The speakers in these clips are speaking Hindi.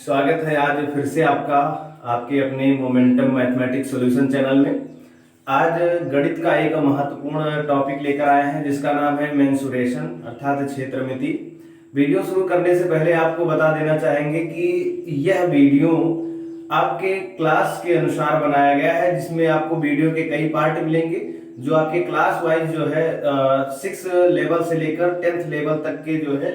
स्वागत है आज फिर से आपका आपके अपने मोमेंटम मैथमेटिक्स सॉल्यूशन चैनल में। आज गणित का एक महत्वपूर्ण टॉपिक लेकर आए हैं जिसका नाम है मेंसुरेशन अर्थात क्षेत्रमिति। वीडियो शुरू करने से पहले आपको बता देना चाहेंगे कि यह वीडियो आपके क्लास के अनुसार बनाया गया है, जिसमें आपको वीडियो के कई पार्ट मिलेंगे जो आपके क्लास वाइज जो है 6 लेवल से लेकर 10th लेवल तक के जो है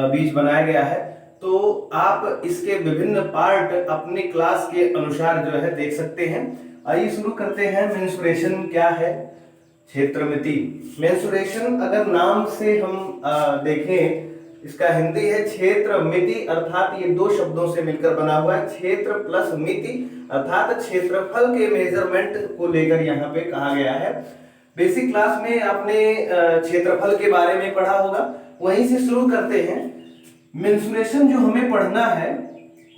बीच बनाया गया है। तो आप इसके विभिन्न पार्ट अपनी क्लास के अनुसार जो है देख सकते हैं। आइए शुरू करते हैं। मेंसुरेशन क्या है? क्षेत्रमिति। मेंसुरेशन अगर नाम से हम देखें, इसका हिंदी है क्षेत्रमिति, अर्थात ये दो शब्दों से मिलकर बना हुआ है। क्षेत्र प्लस मिति अर्थात क्षेत्रफल के मेजरमेंट को लेकर यहाँ पे कहा गया है। बेसिक क्लास में आपने क्षेत्रफल के बारे में पढ़ा होगा, वहीं से शुरू करते हैं। मेंसुरेशन जो हमें पढ़ना है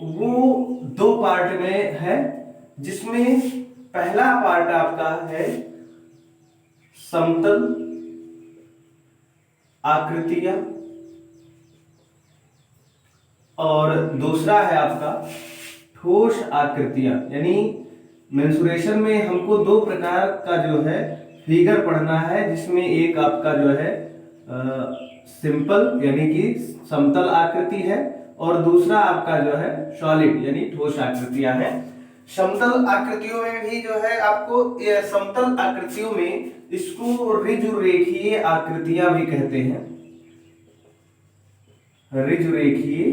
वो दो पार्ट में है, जिसमें पहला पार्ट आपका है समतल आकृतियां और दूसरा है आपका ठोस आकृतियां। यानी मेंसुरेशन में हमको दो प्रकार का जो है फिगर पढ़ना है, जिसमें एक आपका जो है सिंपल यानी कि समतल आकृति है और दूसरा आपका जो है सॉलिड यानी ठोस आकृतियां हैं। समतल आकृतियों में भी जो है आपको समतल आकृतियों में इसको ऋजुरेखीय आकृतियां भी कहते हैं। ऋजुरेखीय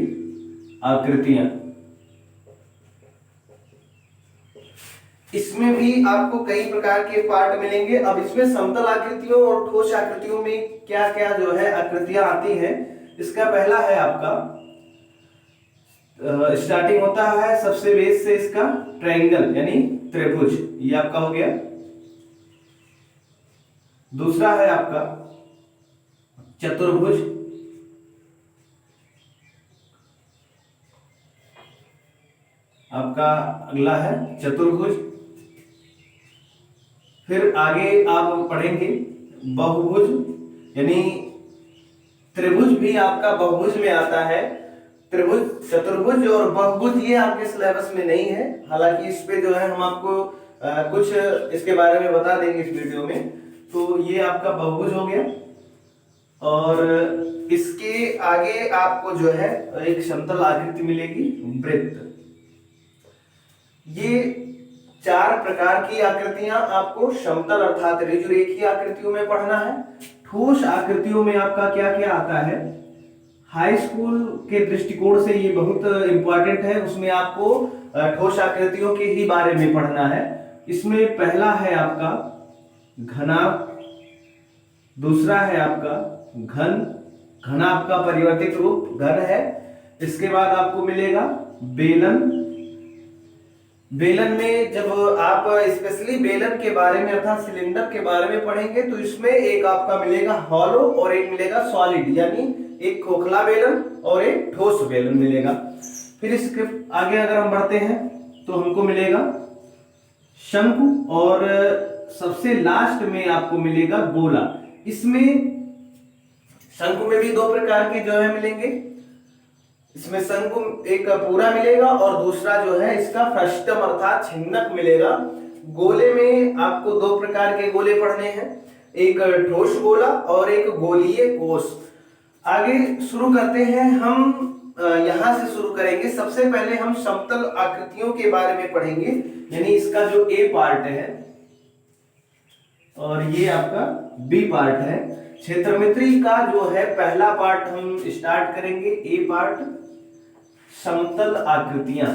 आकृतियां, इसमें भी आपको कई प्रकार के पार्ट मिलेंगे। अब इसमें समतल आकृतियों और ठोस आकृतियों में क्या क्या जो है आकृतियां आती हैं, इसका पहला है आपका स्टार्टिंग होता है सबसे बेस से इसका ट्रायंगल यानी त्रिभुज, ये आपका हो गया। दूसरा है आपका चतुर्भुज, आपका अगला है चतुर्भुज। फिर आगे आप पढ़ेंगे बहुभुज, यानी त्रिभुज भी आपका बहुभुज में आता है। त्रिभुज, चतुर्भुज और बहुभुज ये आपके सिलेबस में नहीं है, हालांकि इस पे जो है हम आपको कुछ इसके बारे में बता देंगे इस वीडियो में। तो ये आपका बहुभुज हो गया और इसके आगे आपको जो है एक समतल आकृति मिलेगी वृत्त। ये चार प्रकार की आकृतियां आपको समतल अर्थात ऋजुरेखीय आकृतियों में पढ़ना है। ठोस आकृतियों में आपका क्या क्या आता है, हाई स्कूल के दृष्टिकोण से ये बहुत इंपॉर्टेंट है, उसमें आपको ठोस आकृतियों के ही बारे में पढ़ना है। इसमें पहला है आपका घनाभ, दूसरा है आपका घन, घन आपका परिवर्तित रूप घन है। इसके बाद आपको मिलेगा बेलन। बेलन में जब आप स्पेशली बेलन के बारे में अर्थात सिलेंडर के बारे में पढ़ेंगे तो इसमें एक आपका मिलेगा हॉलो और एक मिलेगा सॉलिड, यानी एक खोखला बेलन और एक ठोस बेलन मिलेगा। फिर इसके आगे अगर हम बढ़ते हैं तो हमको मिलेगा शंकु और सबसे लास्ट में आपको मिलेगा गोला। इसमें शंकु में भी दो प्रकार के जो है मिलेंगे, इसमें शंकु एक पूरा मिलेगा और दूसरा जो है इसका फ्रस्टम अर्थात छिन्नक मिलेगा। गोले में आपको दो प्रकार के गोले पढ़ने हैं, एक ठोस गोला और एक गोलीय कोष। आगे शुरू करते हैं हम, यहां से शुरू करेंगे। सबसे पहले हम समतल आकृतियों के बारे में पढ़ेंगे, यानी इसका जो ए पार्ट है और ये आपका बी पार्ट है। क्षेत्रमिति का जो है पहला पार्ट हम स्टार्ट करेंगे, ए पार्ट समतल आकृतियां।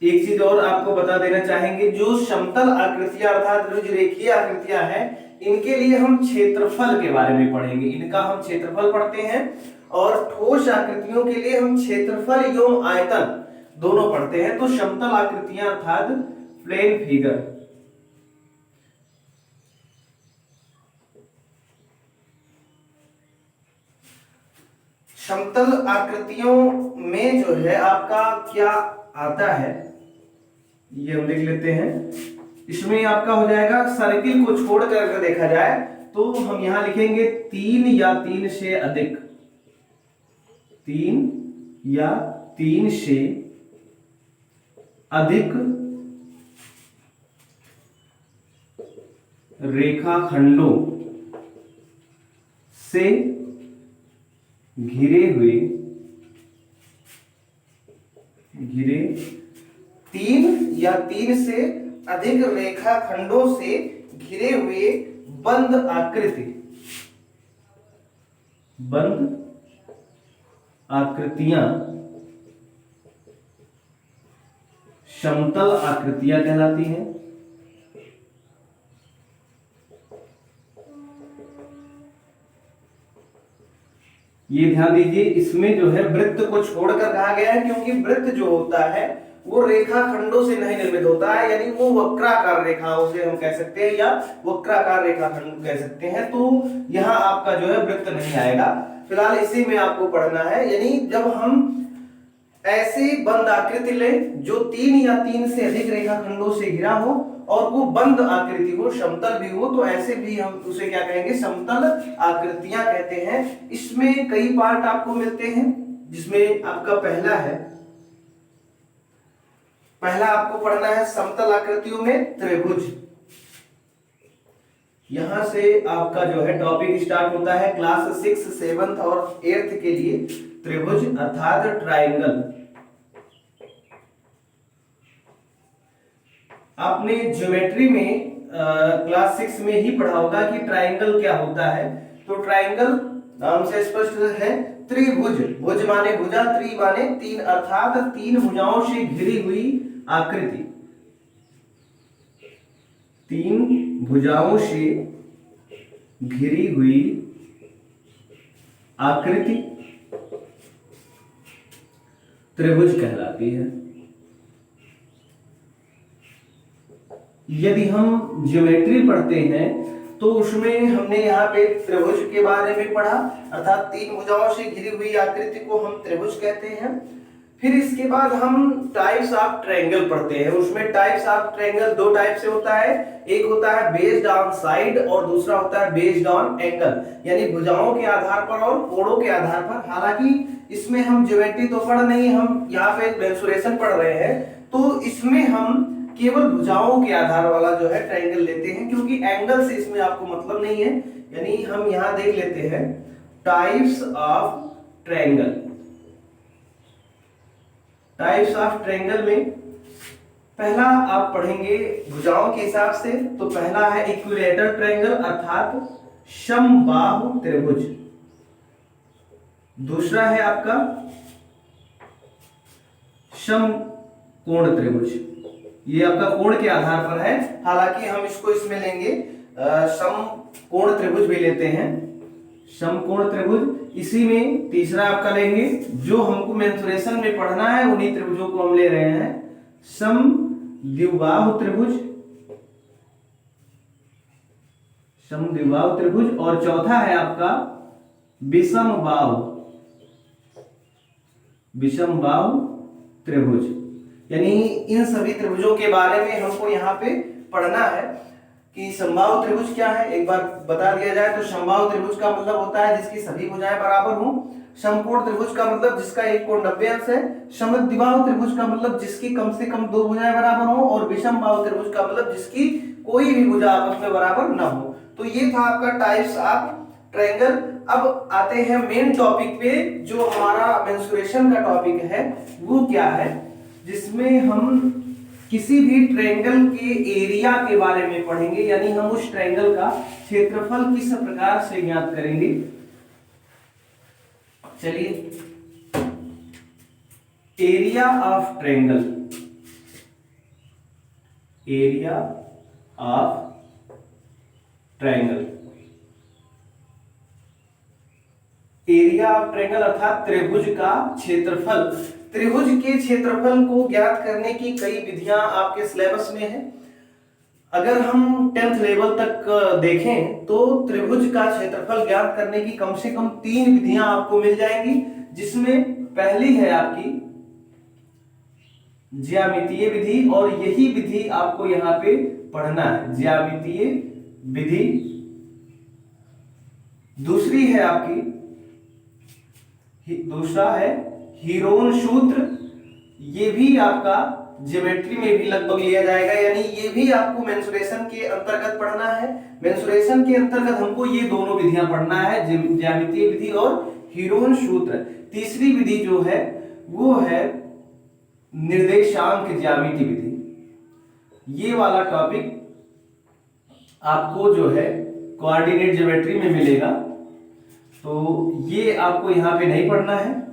एक चीज और आपको बता देना चाहेंगे, जो समतल आकृतियां अर्थात ऋजुरेखीय आकृतियां हैं, इनके लिए हम क्षेत्रफल के बारे में पढ़ेंगे, इनका हम क्षेत्रफल पढ़ते हैं। और ठोस आकृतियों के लिए हम क्षेत्रफल एवं आयतन दोनों पढ़ते हैं। तो समतल आकृतियां अर्थात प्लेन फिगर, समतल आकृतियों में जो है आपका क्या आता है ये हम देख लेते हैं। इसमें आपका हो जाएगा सर्किल को छोड़ कर देखा जाए तो हम यहां लिखेंगे 3 या 3 से अधिक, 3 या 3 से अधिक रेखाखंडों से घिरे 3 या 3 से अधिक रेखाखंडों से घिरे हुए बंद आकृतियां समतल आकृतियां कहलाती हैं। ये ध्यान दीजिए, इसमें जो है वृत्त को छोड़कर कहा गया है, क्योंकि वृत्त जो होता है वो रेखाखंडों से नहीं निर्मित होता है, यानी वो वक्राकार रेखाओं से हम कह सकते हैं, या वक्राकार रेखाखंड कह सकते हैं। तो यहाँ आपका जो है वृत्त नहीं आएगा, फिलहाल इसी में आपको पढ़ना है। यानी जब हम ऐसे बंद आकृति ले जो 3 या 3 से अधिक रेखाखंडों से घिरा हो और वो बंद आकृति हो, समतल भी हो, तो ऐसे भी हम उसे क्या कहेंगे, समतल आकृतियां कहते हैं। इसमें कई पार्ट आपको मिलते हैं, जिसमें आपका पहला आपको पढ़ना है समतल आकृतियों में त्रिभुज। यहां से आपका जो है टॉपिक स्टार्ट होता है क्लास 6, 7 और 8 के लिए, त्रिभुज अर्थात ट्रायंगल। आपने ज्योमेट्री में क्लास 6 में ही पढ़ा होगा कि ट्रायंगल क्या होता है। तो ट्रायंगल नाम से स्पष्ट है, त्रिभुज, भुज माने भुजा, त्रि माने 3, अर्थात 3 भुजाओं से घिरी हुई आकृति, 3 भुजाओं से घिरी हुई आकृति त्रिभुज कहलाती है। यदि हम ज्योमेट्री पढ़ते हैं तो उसमें हमने यहाँ पे त्रिभुज के बारे में पढ़ा, अर्थात 3 भुजाओं से घिरी हुई आकृति को हम त्रिभुज कहते हैं। फिर इसके बाद हम टाइप्स ऑफ ट्रायंगल पढ़ते हैं। उसमें टाइप्स ऑफ ट्रायंगल 2 टाइप से होता है, एक होता है बेस्ड ऑन साइड और दूसरा होता है बेस्ड ऑन एंगल, यानी भुजाओं के आधार पर और कोणों के आधार पर। हालांकि इसमें हम ज्योमेट्री तो पढ़ नहीं, हम यहाँ पे मेंसुरेशन पढ़ रहे हैं, तो इसमें हम केवल भुजाओं के आधार वाला जो है ट्रायंगल लेते हैं, क्योंकि एंगल से इसमें आपको मतलब नहीं है। यानी हम यहां देख लेते हैं types of triangle. Types of triangle में पहला आप पढ़ेंगे भुजाओं के हिसाब से, तो पहला है इक्विलेटरल ट्रायंगल अर्थात समबाहु त्रिभुज। दूसरा है आपका समकोण त्रिभुज, ये आपका कोण के आधार पर है, हालांकि हम इसको इसमें लेंगे समकोण त्रिभुज भी लेते हैं, समकोण त्रिभुज। इसी में तीसरा आपका लेंगे, जो हमको मेंसुरेशन में पढ़ना है उन्हीं त्रिभुजों को हम ले रहे हैं, समद्विबाहु त्रिभुज, समद्विबाहु त्रिभुज। और चौथा है आपका विषमबाहु त्रिभुज। यानी इन सभी त्रिभुजों के बारे में हमको यहाँ पे पढ़ना है कि समबाहु त्रिभुज क्या है, एक बार बता दिया जाए तो समबाहु त्रिभुज का मतलब होता है जिसकी सभी भुजाएं बराबर हों। समकोण त्रिभुज का मतलब जिसका एक कोण 90 अंश है। समद्विबाहु त्रिभुज का मतलब जिसकी कम से कम 2 भुजाएं बराबर हों। और विषमबाहु त्रिभुज का मतलब जिसकी कोई भी भुजा आपस में बराबर ना हो। तो ये था आपका टाइप्स ऑफ ट्रायंगल। अब आते हैं मेन टॉपिक पे, जो हमारा मेंसुरेशन का टॉपिक है वो क्या है, जिसमें हम किसी भी ट्रायंगल के एरिया के बारे में पढ़ेंगे, यानी हम उस ट्रायंगल का क्षेत्रफल किस प्रकार से ज्ञात करेंगे। चलिए, area of triangle, area of triangle, area of triangle अर्थात त्रिभुज का क्षेत्रफल। त्रिभुज के क्षेत्रफल को ज्ञात करने की कई विधियां आपके सिलेबस में है। अगर हम 10th लेवल तक देखें तो त्रिभुज का क्षेत्रफल ज्ञात करने की कम से कम 3 विधियां आपको मिल जाएंगी, जिसमें पहली है आपकी ज्यामितीय विधि, और यही विधि आपको यहाँ पे पढ़ना है, ज्यामितीय विधि दूसरी है आपकी, दूसरा है हीरोन सूत्र। ये भी आपका ज्योमेट्री में भी लगभग लिया जाएगा, यानी ये भी आपको मेंसुरेशन के अंतर्गत पढ़ना है। मेंसुरेशन के अंतर्गत हमको ये दोनों विधियां पढ़ना है, ज्यामितीय विधि और हीरोन सूत्र। तीसरी विधि जो है वो है निर्देशांक ज्यामिति विधि। ये वाला टॉपिक आपको जो है कोऑर्डिनेट ज्योमेट्री में मिलेगा, तो ये आपको यहां पे नहीं पढ़ना है,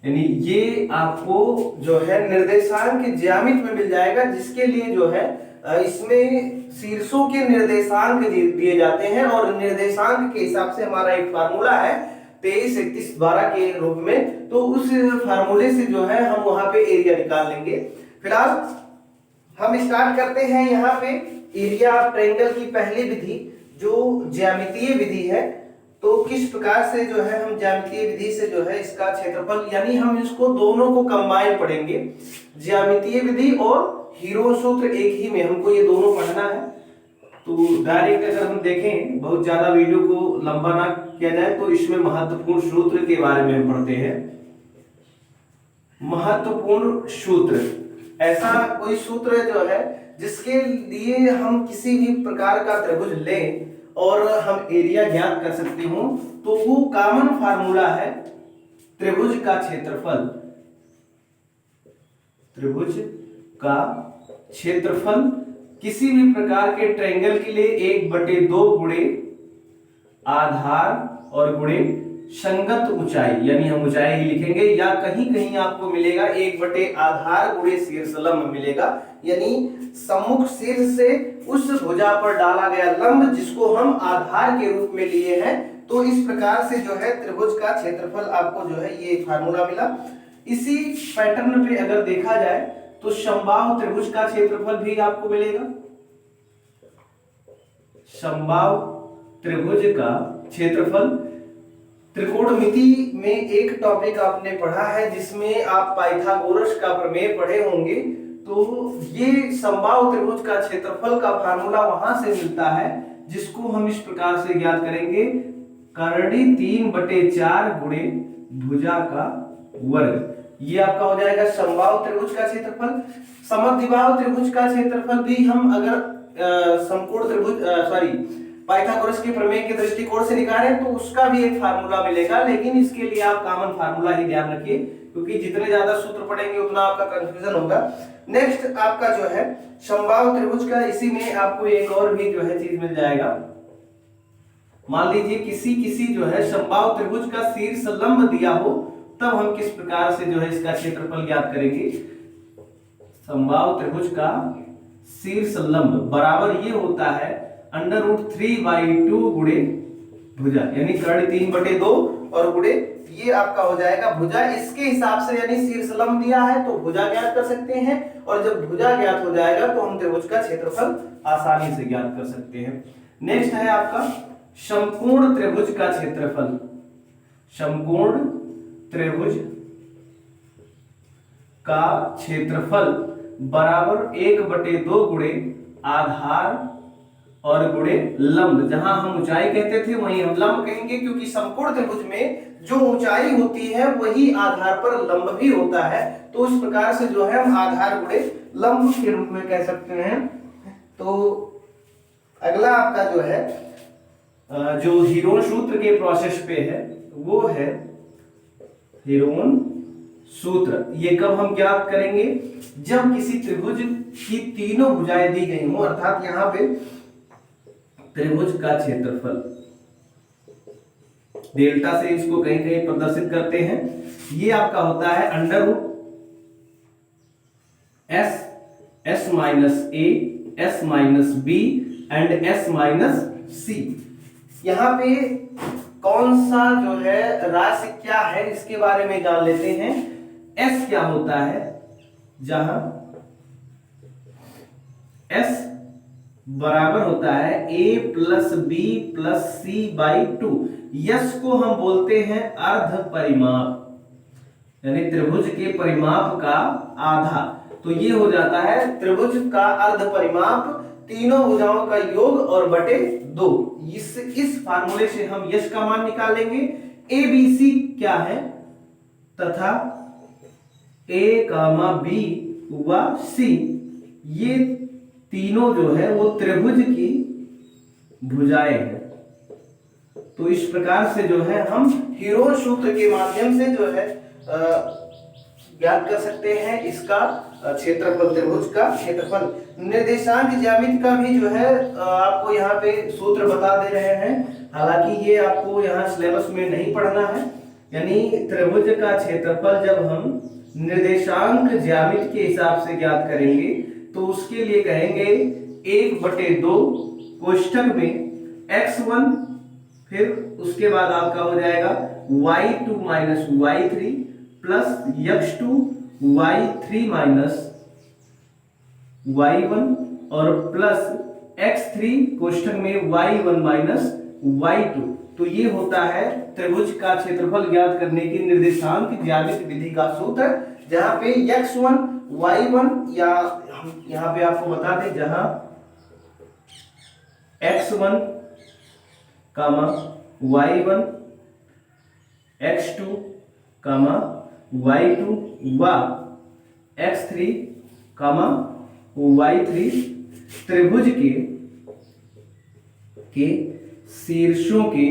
यानी ये आपको जो है निर्देशांक ज्यामिति में मिल जाएगा, जिसके लिए जो है इसमें शीर्षों के निर्देशांक दिए जाते हैं और निर्देशांक के हिसाब से हमारा एक फार्मूला है 23, 31, 12 के रूप में। तो उस फार्मूले से जो है हम वहां पे एरिया निकाल लेंगे। फिलहाल हम स्टार्ट करते हैं यहाँ पे एरिया ऑफ ट्रायंगल की पहली विधि जो ज्यामितीय विधि है। तो किस प्रकार से जो है हम ज्यामितीय विधि से जो है इसका क्षेत्रफल, यानी हम इसको दोनों को कंबाइन पढ़ेंगे, ज्यामितीय विधि और हीरोन सूत्र एक ही में हमको ये दोनों पढ़ना है। तो डायरेक्ट अगर हम देखें, बहुत ज्यादा वीडियो को लंबा ना किया जाए, तो इसमें महत्वपूर्ण सूत्र के बारे में हम पढ़ते हैं। महत्वपूर्ण सूत्र, ऐसा कोई सूत्र जो है जिसके लिए हम किसी भी प्रकार का त्रिभुज लें और हम एरिया ज्ञात कर सकते हो, तो वो कॉमन फार्मूला है त्रिभुज का क्षेत्रफल। त्रिभुज का क्षेत्रफल किसी भी प्रकार के ट्रायंगल के लिए 1/2 गुणे आधार और गुणे संगत ऊंचाई, यानी हम ऊंचाई ही लिखेंगे, या कहीं कहीं आपको मिलेगा 1 आधार गुणे शीर्ष लंब मिलेगा, यानी सम्मुख शीर्ष से उस भुजा पर डाला गया लंब जिसको हम आधार के रूप में लिए हैं। तो इस प्रकार से जो है त्रिभुज का क्षेत्रफल आपको जो है ये फार्मूला मिला। इसी पैटर्न पे अगर देखा जाए तो समबाहु त्रिभुज का क्षेत्रफल भी आपको मिलेगा। समबाहु त्रिभुज का क्षेत्रफल, त्रिकोणमिति में एक टॉपिक आपने पढ़ा है जिसमें आप पाइथागोरस का प्रमेय पढ़े होंगे। तो ये समबाहु त्रिभुज का क्षेत्रफल का फार्मूला वहां से मिलता है, जिसको हम इस प्रकार से ज्ञात करेंगे, करड़ी 3/4 गुणे भुजा का वर्ग। ये आपका हो जाएगा समबाहु त्रिभुज का क्षेत्रफल। समद्विबाहु त्रिभुज का क्षेत्रफल भी हम अगर समकोण त्रिभुज पाइथागोरस के प्रमेय के दृष्टिकोण से निकालें तो उसका भी एक फार्मूला मिलेगा, लेकिन इसके लिए आप कॉमन फार्मूला ही ध्यान रखिए, क्योंकि जितने ज्यादा सूत्र पढ़ेंगे उतना आपका कंफ्यूजन होगा। नेक्स्ट आपका जो है समबाहु त्रिभुज का, इसी में आपको एक और भी जो है चीज मिल जाएगा। मान लीजिए किसी जो है समबाहु त्रिभुज का शीर्ष लंब दिया हो, तब हम किस प्रकार से जो है इसका क्षेत्रफल ज्ञात करेंगे। समबाहु त्रिभुज का शीर्ष लंब बराबर ये होता है √3/2 गुणे भुजा, यानी कर्ण 3/2 और गुणे ये आपका हो जाएगा भुजा। इसके हिसाब से यानी शीर्ष लंब दिया है तो भुजा ज्ञात कर सकते हैं, और जब भुजा ज्ञात हो जाएगा तो हम त्रिभुज का क्षेत्रफल आसानी से ज्ञात कर सकते हैं। नेक्स्ट है आपका समकोण त्रिभुज का क्षेत्रफल। समकोण त्रिभुज का क्षेत्रफल बराबर 1/2 गुणे आधार और गुणे लंब। जहां हम ऊंचाई कहते थे वहीं हम लंब कहेंगे, क्योंकि समकोण त्रिभुज में जो ऊंचाई होती है वही आधार पर लंब भी होता है। तो उस प्रकार से जो है हम आधार गुणे लंब के रूप में कह सकते हैं। तो अगला आपका जो है जो हीरोन सूत्र के प्रोसेस पे है वो है हीरोन सूत्र। ये कब हम ज्ञात करेंगे, जब किसी त्रिभुज की तीनों भुजाएं दी गई हो, अर्थात यहाँ पे त्रिभुज का क्षेत्रफल, डेल्टा से इसको कहीं कहीं प्रदर्शित करते हैं। ये आपका होता है √S-a/S-b एंड S-c। यहाँ पे कौन सा जो है राशि क्या है इसके बारे में जान लेते हैं। S क्या होता है, जहां S बराबर होता है a+b+c/2। यस को हम बोलते हैं अर्ध परिमाप, यानी त्रिभुज के परिमाप का आधा। तो ये हो जाता है त्रिभुज का अर्ध परिमाप तीनों भुजाओं का योग और बटे 2। इस फार्मूले से हम यश का मान निकालेंगे। ए बी सी क्या है तथा ए कामा बी व सी ये तीनों जो है वो त्रिभुज की भुजाएं हैं। तो इस प्रकार से जो है हम हीरोन सूत्र के माध्यम से जो है ज्ञात कर सकते हैं इसका क्षेत्रफल, त्रिभुज का क्षेत्रफल। निर्देशांक ज्यामिति का भी जो है आपको यहाँ पे सूत्र बता दे रहे हैं, हालांकि ये आपको यहाँ सिलेबस में नहीं पढ़ना है। यानी त्रिभुज का क्षेत्रफल जब हम निर्देशांक ज्यामिति के हिसाब से ज्ञात करेंगे तो उसके लिए कहेंगे 1/2 कोष्ठक में x1, फिर उसके बाद आपका हो जाएगा y2 minus y3 plus x2 y3 minus y1 और प्लस x3 कोष्ठक में y1 माइनस y2। तो ये होता है त्रिभुज का क्षेत्रफल ज्ञात करने की निर्देशांक ज्यामिति विधि का सूत्र, जहां पे x1 y1 या हम यहां पे आपको बता दें जहां x1 कामा y1 x2 कामा y2 व x3 कामा y3 त्रिभुज के शीर्षों के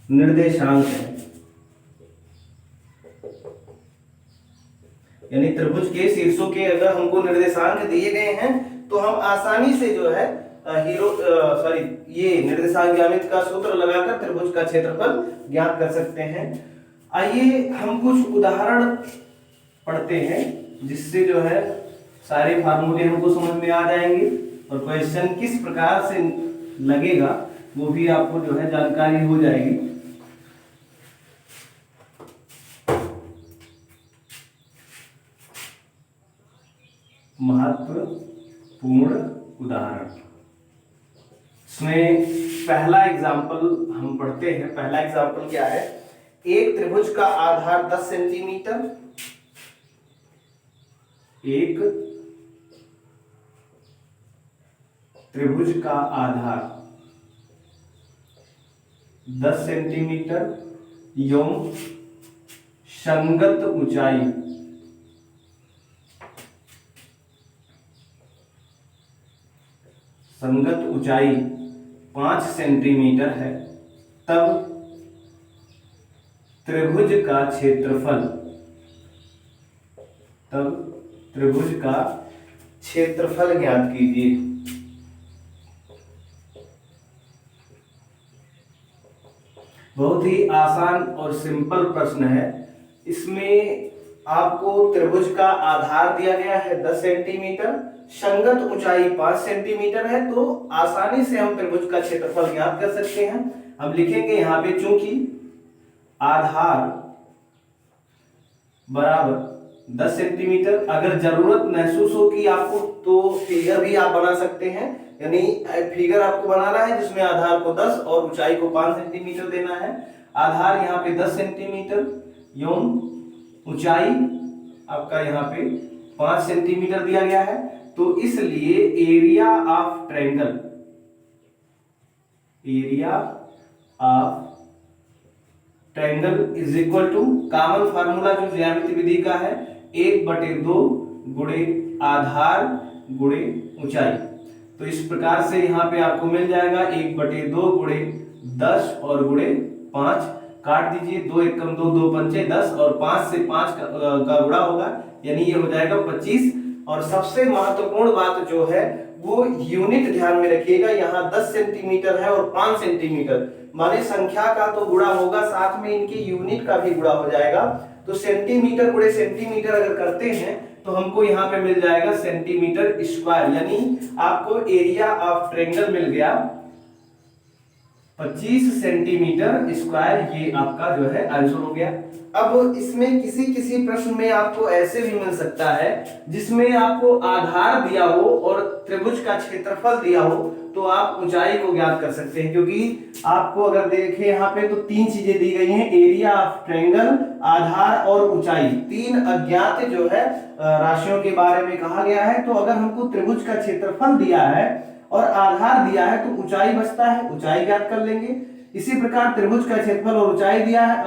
निर्देशांक है। यानी त्रिभुज के शीर्षों के अगर हमको निर्देशांक दिए गए हैं तो हम आसानी से जो है ये निर्देशांक ज्यामिति का सूत्र लगाकर त्रिभुज का क्षेत्रफल ज्ञात कर सकते हैं। आइए हम कुछ उदाहरण पढ़ते हैं जिससे जो है सारे फार्मूले हमको समझ में आ जाएंगे और क्वेश्चन किस प्रकार से लगेगा वो भी आपको जो है जानकारी हो जाएगी। महत्वपूर्ण उदाहरण, इसमें पहला एग्जाम्पल हम पढ़ते हैं। पहला एग्जाम्पल क्या है? एक त्रिभुज का आधार 10 सेंटीमीटर, एक त्रिभुज का आधार 10 सेंटीमीटर एवं संगत ऊंचाई 5 सेंटीमीटर है, तब त्रिभुज का क्षेत्रफल ज्ञात कीजिए। बहुत ही आसान और सिंपल प्रश्न है। इसमें आपको त्रिभुज का आधार दिया गया है 10 सेंटीमीटर, संगत ऊंचाई 5 सेंटीमीटर है, तो आसानी से हम त्रिभुज का क्षेत्रफल ज्ञात कर सकते हैं। हम लिखेंगे यहाँ पे चूंकि आधार बराबर 10 सेंटीमीटर, अगर जरूरत महसूस हो कि आपको तो फिगर भी आप बना सकते हैं। यानी फिगर आपको बनाना है जिसमें आधार को 10 और ऊंचाई को 5 सेंटीमीटर देना है। आधार यहाँ पे 10 सेंटीमीटर एवं ऊंचाई आपका यहाँ पे 5 सेंटीमीटर दिया गया है, तो इसलिए area of triangle is equal to, common formula जो ज्यामिति विधि का है, 1/2 गुणे आधार गुणे ऊंचाई। तो इस प्रकार से यहाँ पे आपको मिल जाएगा 1/2 गुणे 10 और गुणे 5, काट दीजिए, 2 एकम 2, 2 पंचे 10 और 5 से 5 का गुणा होगा, यानी ये हो जाएगा 25। और सबसे महत्वपूर्ण बात जो है वो यूनिट ध्यान में रखिएगा, यहाँ 10 सेंटीमीटर है और 5 सेंटीमीटर, माने संख्या का तो गुणा होगा, साथ में इनकी यूनिट का भी गुणा हो जाएगा। तो सेंटीमीटर गुणे सेंटीमीटर अगर करते हैं तो हमको यहाँ पे मिल जाएगा सेंटीमीटर स्क्वायर, यानी आपको एरिया ऑफ ट्रायंगल मिल गया 25 सेंटीमीटर स्क्वायर। ये आपका जो है आंसर हो गया। अब इसमें किसी किसी प्रश्न में आपको ऐसे भी मिल सकता है जिसमें आपको आधार दिया हो और त्रिभुज का क्षेत्रफल दिया हो, तो आप ऊंचाई को ज्ञात कर सकते हैं। क्योंकि आपको अगर देखें यहाँ पे तो तीन चीजें दी गई हैं, एरिया ऑफ ट्रायंगल, आधार और ऊंचाई, तीन अज्ञात जो है राशियों के बारे में कहा गया है। तो अगर हमको त्रिभुज का क्षेत्रफल दिया है और आधार दिया है तो ऊंचाई बचता है, ऊंचाई ज्ञात कर लेंगे। इसी प्रकार त्रिभुज का क्षेत्रफल और ऊंचाई दिया है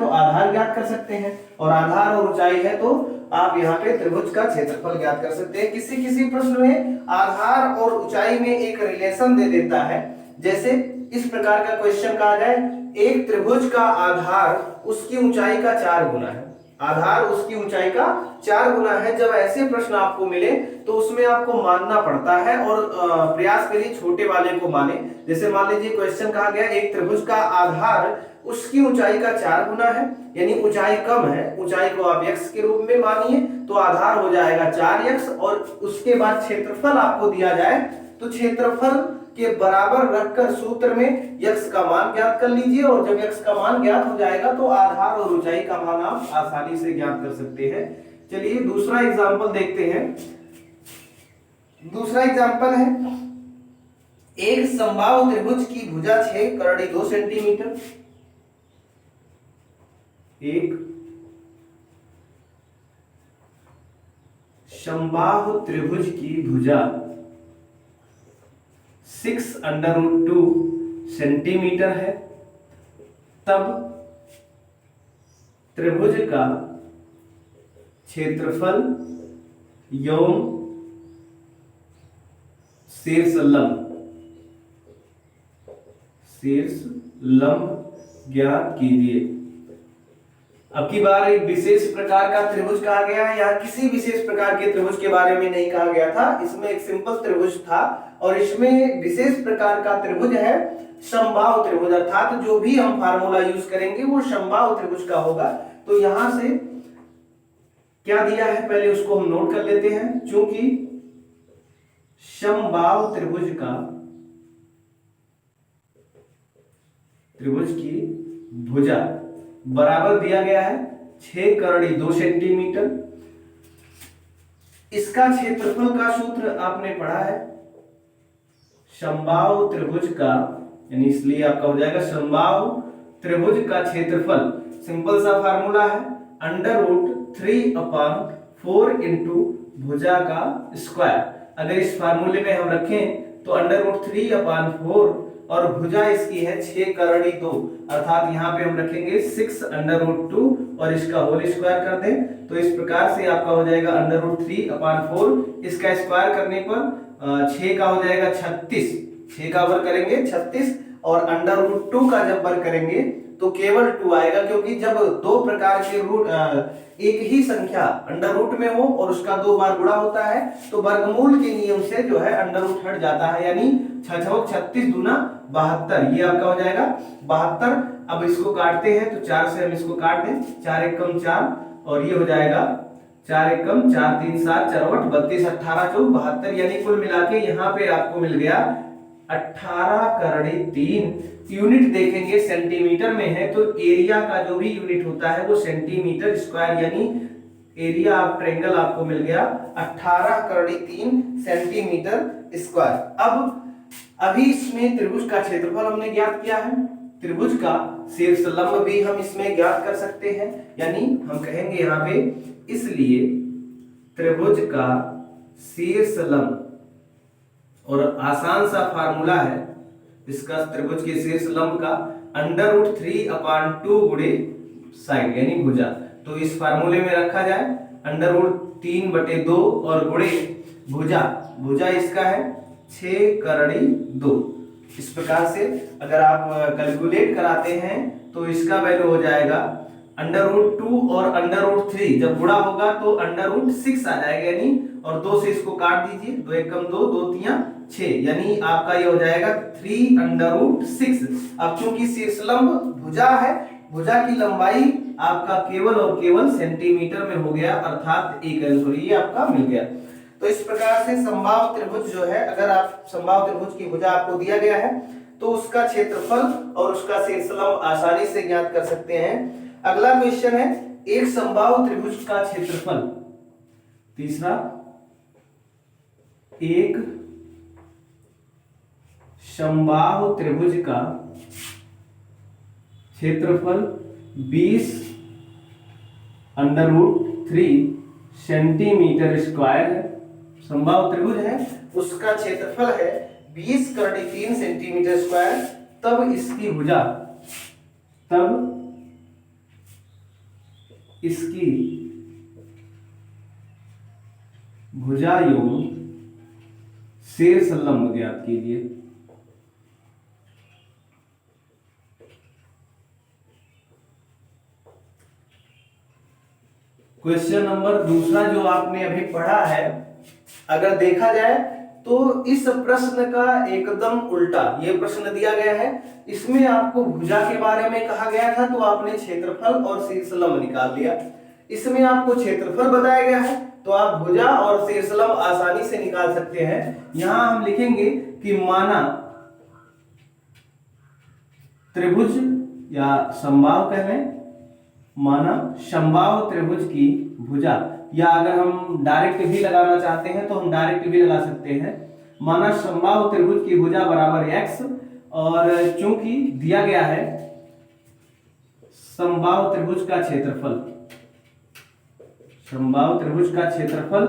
तो आधार ज्ञात कर सकते हैं, और आधार और ऊंचाई है तो आप यहाँ पे त्रिभुज का क्षेत्रफल ज्ञात कर सकते हैं। किसी किसी प्रश्न में आधार और ऊंचाई में एक रिलेशन दे देता है, जैसे इस प्रकार का क्वेश्चन कहा जाए, एक त्रिभुज का आधार उसकी ऊंचाई का 4 गुना है, आधार उसकी ऊंचाई का 4 गुना है। जब ऐसे प्रश्न आपको मिले तो उसमें आपको मानना पड़ता है, और प्रयास करिए छोटे वाले को माने। जैसे मान लीजिए क्वेश्चन कहा गया एक त्रिभुज का आधार उसकी ऊंचाई का 4 गुना है, यानी ऊंचाई कम है, ऊंचाई को आप x के रूप में मानिए तो आधार हो जाएगा 4x, और उसके बाद क्षेत्रफल आपको दिया जाए तो क्षेत्रफल के बराबर रखकर सूत्र में x का मान ज्ञात कर लीजिए, और जब x का मान ज्ञात हो जाएगा तो आधार और ऊंचाई का मान आप आसानी से ज्ञात कर सकते हैं। चलिए दूसरा एग्जांपल देखते हैं। दूसरा एग्जांपल है, एक समबाहु त्रिभुज की भुजा 6 करड़ी 2 सेंटीमीटर, एक समबाहु त्रिभुज की भुजा 6√2 सेंटीमीटर है, तब त्रिभुज का क्षेत्रफल एवं शीर्ष लंब ज्ञात कीजिए। अब की बार एक विशेष प्रकार का त्रिभुज कहा गया है, यहाँ किसी विशेष प्रकार के त्रिभुज के बारे में नहीं कहा गया था, इसमें एक सिंपल त्रिभुज था, और इसमें विशेष प्रकार का त्रिभुज है समबाहु त्रिभुज, अर्थात जो भी हम फार्मूला यूज करेंगे वो समबाहु त्रिभुज का होगा। तो यहां से क्या दिया है पहले उसको हम नोट कर लेते हैं। चूंकि समबाहु त्रिभुज की भुजा बराबर दिया गया है 6 करड़ी 2 सेंटीमीटर, इसका क्षेत्रफल का सूत्र आपने पढ़ा है समबाहु त्रिभुज का, यानी इसलिए आपका हो जाएगा समबाहु त्रिभुज का क्षेत्रफल, सिंपल सा फार्मूला है √3/4 इंटू भुजा का स्क्वायर। अगर इस फार्मूले में हम रखें तो √3/4 और भुजा इसकी है 6 करड़ी 2, अर्थात यहाँ पे हम रखेंगे 6√2 और इसका होल स्क्वायर कर दें तो इस प्रकार से आपका हो जाएगा √3/4, इसका स्क्वायर करने पर 6 का हो जाएगा 36, 6 का वर्ग करेंगे 36, और √2 का जब वर्ग करेंगे तो केवल 2 आएगा, क्योंकि जब दो प्रकार के रूट एक ही संख्या अंडर रूट में हो और उसका 2 बार गुणा होता है तो वर्गमूल के नियम से जो है अंडर रूट हट जाता है, यानी 6 छक 36 दूना 72, ये आपका हो जाएगा 72। अब इसको काटते हैं तो 4 से हम इसको काट दें, 4 एकम 4 और ये हो जाएगा 4 एकम 4 3 7 4 8 32 18 4 72, यानी कुल मिला के यहाँ पे आपको मिल गया 18 करड़ी 3। यूनिट देखेंगे सेंटीमीटर में है तो एरिया का जो भी यूनिट होता है वो सेंटीमीटर स्क्वायर, यानी एरिया ऑफ ट्रायंगल आपको मिल गया 18 करड़ी 3 सेंटीमीटर स्क्वायर। अब अभी इसमें त्रिभुज का क्षेत्रफल हमने ज्ञात किया है, त्रिभुज का शीर्ष लंब भी हम इसमें ज्ञात कर सकते हैं, यानी हम कहेंगे यहाँ पे इसलिए त्रिभुज का शीर्ष लंब, और आसान सा फार्मूला है इसका त्रिभुज के शीर्ष लंब का √3/2 गुणे साइड यानी भुजा। तो इस फार्मूले में रखा जाए √3/2 और गुणे भुजा, भुजा इसका है 6 करड़ी 2। इस प्रकार से अगर आप कैलकुलेट कराते हैं तो इसका वैल्यू हो जाएगा √2 और √3 जब गुणा होगा तो √6 आ जाएगा, यानी और 2 से इसको काट दीजिए, 2 एकम 2 2 3 6, यानी आपका ये हो जाएगा 3√6। अब चूंकि शीर्षलंब भुजा है, भुजा की लंबाई आपका केवल और केवल सेंटीमीटर में हो गया, अर्थात 1 आंसर ये आपका मिल गया। तो इस प्रकार से समबाहु त्रिभुज जो है, अगर आप समबाहु त्रिभुज की भुजा आपको दिया गया है तो उसका क्षेत्रफल और उसका शीर्षलंब आसानी से ज्ञात कर सकते हैं। अगला क्वेश्चन है एक समबाहु त्रिभुज का क्षेत्रफल। तीसरा, एक समबाहु त्रिभुज का क्षेत्रफल 20√3 सेंटीमीटर स्क्वायर है। समबाहु त्रिभुज है, उसका क्षेत्रफल है 20√3 सेंटीमीटर स्क्वायर। तब इसकी भुजा योग शीर्ष लंब ज्ञात कीजिए। क्वेश्चन नंबर दूसरा जो आपने अभी पढ़ा है, अगर देखा जाए तो इस प्रश्न का एकदम उल्टा ये प्रश्न दिया गया है। इसमें आपको भुजा के बारे में कहा गया था, तो आपने क्षेत्रफल और शीर्षलंब निकाल लिया। इसमें आपको क्षेत्रफल बताया गया है, तो आप भुजा और शीर्षलंब आसानी से निकाल सकते हैं। यहां हम लिखेंगे कि माना त्रिभुज या समबाहु कह लें, माना समबाहु त्रिभुज की भुजा, या अगर हम डायरेक्ट भी लगाना चाहते हैं तो हम डायरेक्ट भी लगा सकते हैं। माना समबाहु त्रिभुज की भुजा बराबर x, और चूंकि दिया गया है समबाहु त्रिभुज का क्षेत्रफल, समबाहु त्रिभुज का क्षेत्रफल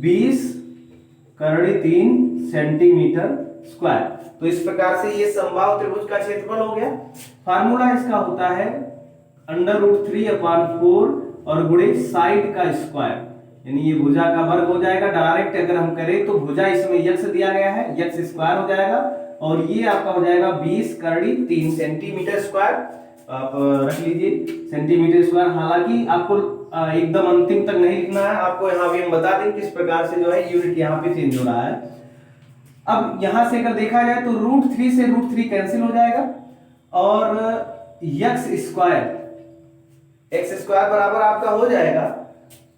20√3 सेंटीमीटर स्क्वायर, तो इस प्रकार से ये समबाहु त्रिभुज का क्षेत्रफल हो गया। फार्मूला इसका होता है √3/4 और गुणे साइड का स्क्वायर, यानी ये भुजा का वर्ग हो जाएगा। डायरेक्ट अगर हम करें तो भुजा इसमें x दिया गया है, x स्क्वायर हो जाएगा, और ये आपका हो जाएगा 20√3 सेंटीमीटर स्क्वायर। आप रख लीजिए सेंटीमीटर स्क्वायर। हालांकि आपको एकदम अंतिम तक नहीं लिखना है, आपको यहाँ भी हम बता दें किस प्रकार से जो है यूनिट यहाँ पे चेंज हो रहा है। अब यहां से अगर देखा जाए तो √3 से √3 कैंसिल हो जाएगा, और x स्क्वायर बराबर आपका हो जाएगा,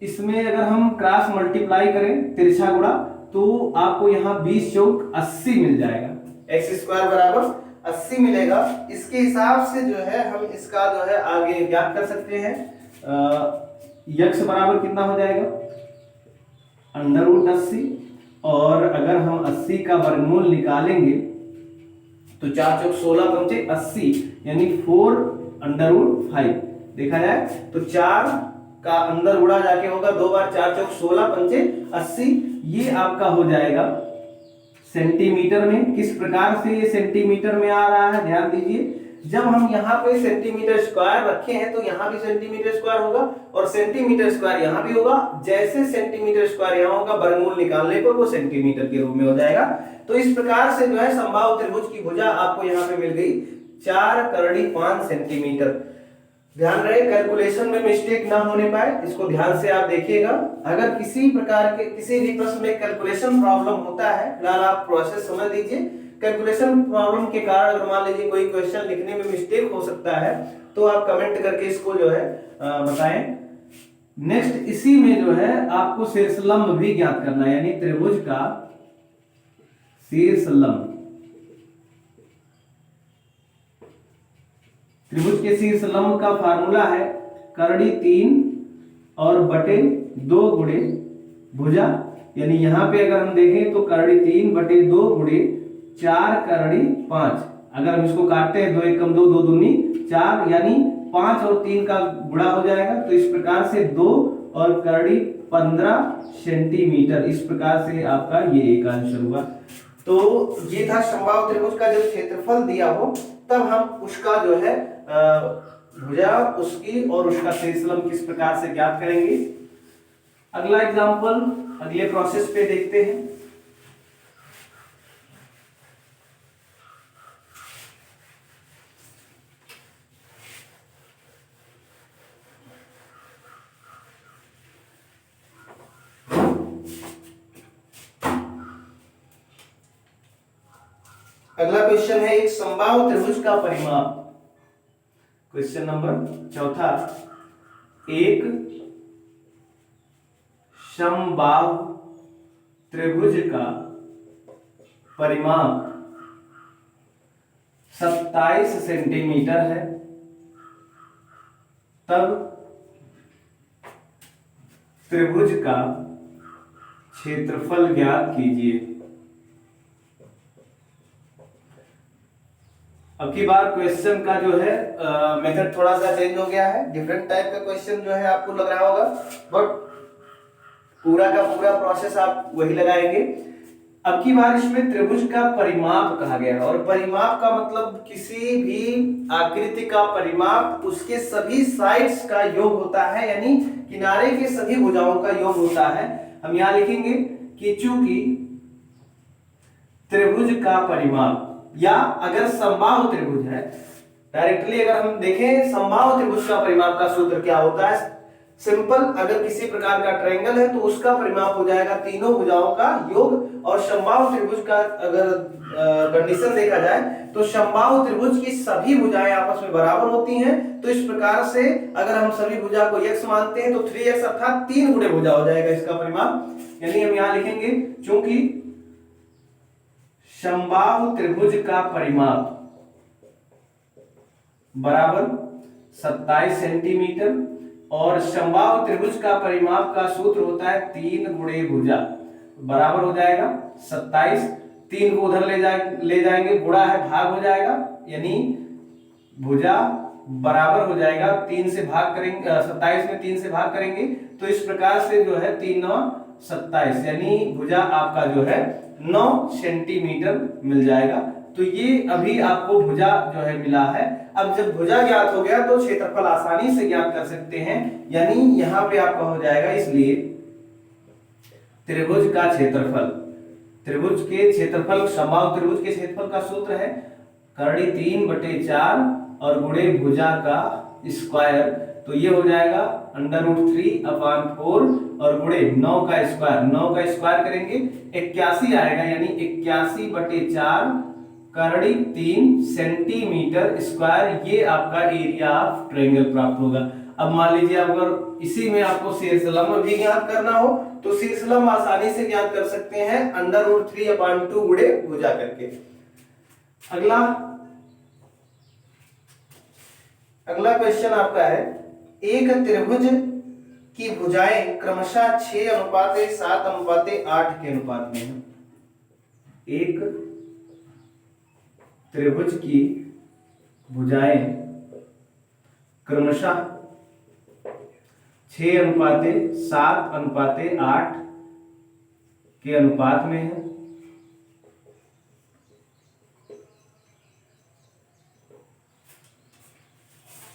इसमें अगर हम क्रॉस मल्टीप्लाई करें तिरछा गुणा, तो आपको यहाँ 20 चौक 80 मिल जाएगा। x स्क्वायर बराबर 80 मिलेगा। इसके हिसाब से जो है हम इसका जो है आगे ज्ञात कर सकते हैं। x बराबर कितना हो जाएगा, √80, और अगर हम 80 का वर्गमूल निकालेंगे तो 4 चौक 16 पंचे 80, यानी 4√5 देखा जाए तो 4 का अंदर उड़ा जाके होगा 2 बार, 4 चौक 16 पंचे 80, ये आपका हो जाएगा सेंटीमीटर में। किस प्रकार से ये सेंटीमीटर में आ रहा है ध्यान दीजिए। जब हम यहाँ पे सेंटीमीटर स्क्वायर रखे हैं तो यहाँ भी सेंटीमीटर स्क्वायर होगा, और सेंटीमीटर स्क्वायर यहाँ भी होगा। जैसे सेंटीमीटर स्क्वायर यहाँ होगा, वर्गमूल निकालने पर वो सेंटीमीटर के रूप में हो जाएगा। तो इस प्रकार से जो है समबाहु त्रिभुज की भुजा आपको यहाँ पे मिल गई 4√5 सेंटीमीटर। ध्यान रहे कैलकुलेशन में मिस्टेक ना होने पाए, इसको ध्यान से आप देखिएगा। अगर किसी प्रकार के किसी भी प्रश्न में कैलकुलेशन प्रॉब्लम होता है, फिलहाल आप प्रोसेस समझ लीजिए। कैलकुलेशन प्रॉब्लम के कारण अगर मान लीजिए कोई क्वेश्चन लिखने में मिस्टेक हो सकता है, तो आप कमेंट करके इसको जो है बताएं। नेक्स्ट इसी में जो है आपको शीर्षलंब भी ज्ञात करना है, यानी त्रिभुज का शीर्षलंब। त्रिभुज के शीर्षलंब का फार्मूला है करड़ी 3 और बटे 2 गुणे भुजा, यानी यहाँ पे अगर हम देखें तो करड़ी 3 बटे 2 गुणे 4 करड़ी 5। अगर हम इसको काटते हैं 2 एकम 2, 2 दूनी 4, यानी 5 और 3 का गुणा हो जाएगा। तो इस प्रकार से 2 और करड़ी 15 सेंटीमीटर, इस प्रकार से आपका ये एक आंसर हुआ। तो ये था समबाहु त्रिभुज का जब क्षेत्रफल दिया हो, तब हम उसका जो है भुजा उसकी और उसका शीर्षलंब किस प्रकार से ज्ञात करेंगे। अगला एग्जांपल अगले प्रोसेस पे देखते हैं। अगला क्वेश्चन है एक समबाहु त्रिभुज का परिमाप। क्वेश्चन नंबर चौथा, एक समबाहु त्रिभुज का परिमाप 27 सेंटीमीटर है। तब त्रिभुज का क्षेत्रफल ज्ञात कीजिए। अब की बार क्वेश्चन का जो है मेथड थोड़ा सा चेंज हो गया है, डिफरेंट टाइप का क्वेश्चन जो है आपको लग रहा होगा, बट पूरा का पूरा प्रोसेस आप वही लगाएंगे। अब की बार इसमें त्रिभुज का परिमाप कहा गया है, और परिमाप का मतलब किसी भी आकृति का परिमाप उसके सभी साइड्स का योग होता है, यानी किनारे के सभी भुजाओं का योग होता है। हम यहां लिखेंगे कि चूंकि त्रिभुज का परिमाप, या अगर समबाहु त्रिभुज है, डायरेक्टली अगर हम देखें समबाहु त्रिभुज का परिमाप का सूत्र क्या होता है, सिंपल, अगर किसी प्रकार का ट्रायंगल है तो उसका परिमाप हो जाएगा तीनों भुजाओं का योग, और समबाहु त्रिभुज का अगर कंडीशन देखा जाए तो समबाहु त्रिभुज की सभी भुजाएं आपस में बराबर होती हैं। तो इस प्रकार से अगर हम सभी भुजा को x मानते हैं तो 3x अर्थात 3 गुणे भुजा हो जाएगा इसका परिमाप। यानी हम यहां लिखेंगे चूंकि समबाहु त्रिभुज का परिमाप बराबर 27 सेंटीमीटर, और समबाहु त्रिभुज का परिमाप का सूत्र होता है 3 गुणे भुजा, बराबर हो जाएगा 27। 3 को उधर ले जाएंगे, गुणा है भाग हो जाएगा, यानी भुजा बराबर हो जाएगा 3 से भाग करेंगे, 27 में 3 से भाग करेंगे तो इस प्रकार से जो है 3 9 27, यानी भुजा आपका जो है 9 सेंटीमीटर मिल जाएगा। तो ये अभी आपको भुजा जो है मिला है। अब जब भुजा ज्ञात हो गया तो क्षेत्रफल आसानी से ज्ञात कर सकते हैं, यानी यहां पे आपका हो जाएगा, इसलिए त्रिभुज का क्षेत्रफल, त्रिभुज के क्षेत्रफल, समबाहु त्रिभुज के क्षेत्रफल का सूत्र है करड़ी 3/4 और गुणे भुजा का स्क्वायर, तो ये हो जाएगा √3/4 और गुणे 9 का स्क्वायर, 9 का स्क्वायर करेंगे 81 आएगा, यानी 81/4 करड़ी 3 सेंटीमीटर स्क्वायर, ये आपका एरिया ऑफ ट्रायंगल प्राप्त होगा। अब मान लीजिए अगर इसी में आपको शीर्षलंब भी ज्ञात करना हो तो शीर्षलंब आसानी से ज्ञात कर सकते हैं √3/2 गुणे भुजा करके। अगला क्वेश्चन आपका है, एक त्रिभुज की भुजाएं क्रमशः 6:7:8 के अनुपात में है। एक त्रिभुज की भुजाएं क्रमशः 6:7:8 के अनुपात में है।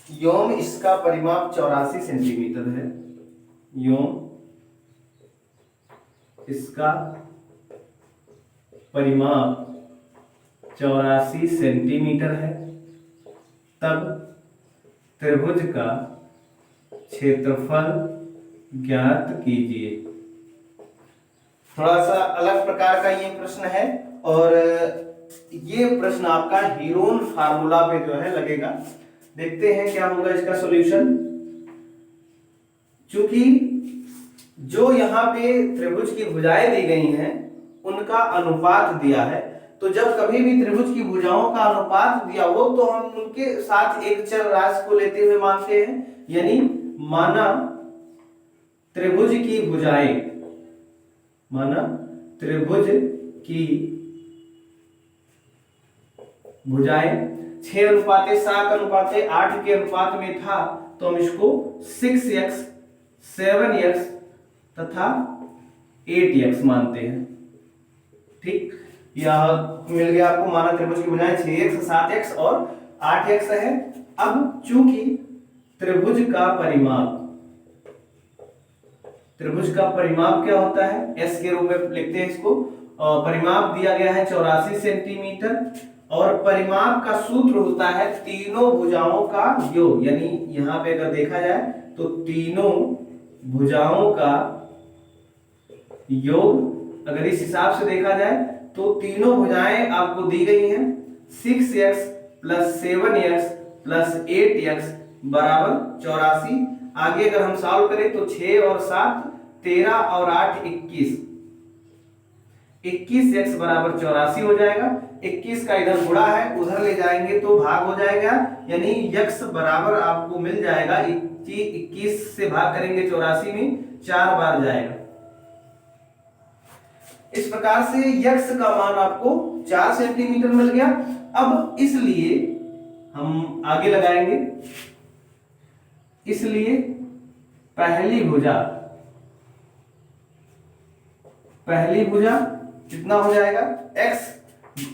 योम इसका परिमाप 84 सेंटीमीटर है। योम इसका परिमाप 84 सेंटीमीटर है। तब त्रिभुज का क्षेत्रफल ज्ञात कीजिए। थोड़ा सा अलग प्रकार का ये प्रश्न है, और ये प्रश्न आपका हीरोन फार्मूला पे जो है लगेगा। देखते हैं क्या होगा इसका सॉल्यूशन। चूंकि जो यहाँ पे त्रिभुज की भुजाएं दी गई हैं उनका अनुपात दिया है, तो जब कभी भी त्रिभुज की भुजाओं का अनुपात दिया हो तो हम उनके साथ एक चर राशि को लेते हुए मानते हैं। यानी माना त्रिभुज की भुजाएं, माना त्रिभुज की भुजाएं 6:7:8 के अनुपात में था, तो हम इसको 6x 7x तथा 8x मानते हैं। ठीक, यह मिल गया आपको। माना त्रिभुज की भुजाएं 6x 7x और 8x है। अब चूंकि त्रिभुज का परिमाप क्या होता है, s के रूप में लिखते हैं इसको। परिमाप दिया गया है 84 सेंटीमीटर, और परिमाप का सूत्र होता है तीनों भुजाओं का योग। यानी यहां पे अगर देखा जाए तो तीनों भुजाओं का योग, अगर इस हिसाब से देखा जाए तो तीनों भुजाएं आपको दी गई हैं 6x + 7x + 8x बराबर 84। आगे अगर हम सॉल्व करें तो 6 और 7 13 और 8 21, 21x बराबर 84 हो जाएगा। 21 का इधर गुणा है, उधर ले जाएंगे तो भाग हो जाएगा, यानी x बराबर आपको मिल जाएगा 21 से भाग करेंगे 84 में 4 बार जाएगा। इस प्रकार से यक्स का मान आपको 4 सेंटीमीटर मिल गया। अब इसलिए हम आगे लगाएंगे, इसलिए पहली भुजा कितना हो जाएगा, x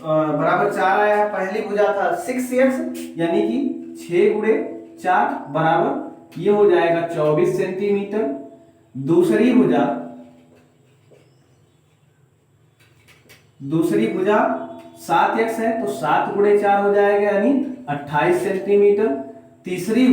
बराबर 4 आया, पहली भुजा था 6x यानी कि 6 गुणे 4 बराबर ये हो जाएगा 24 सेंटीमीटर। दूसरी भुजा 7x है तो 7 गुणे 4 हो जाएगा यानी 28 सेंटीमीटर। तीसरी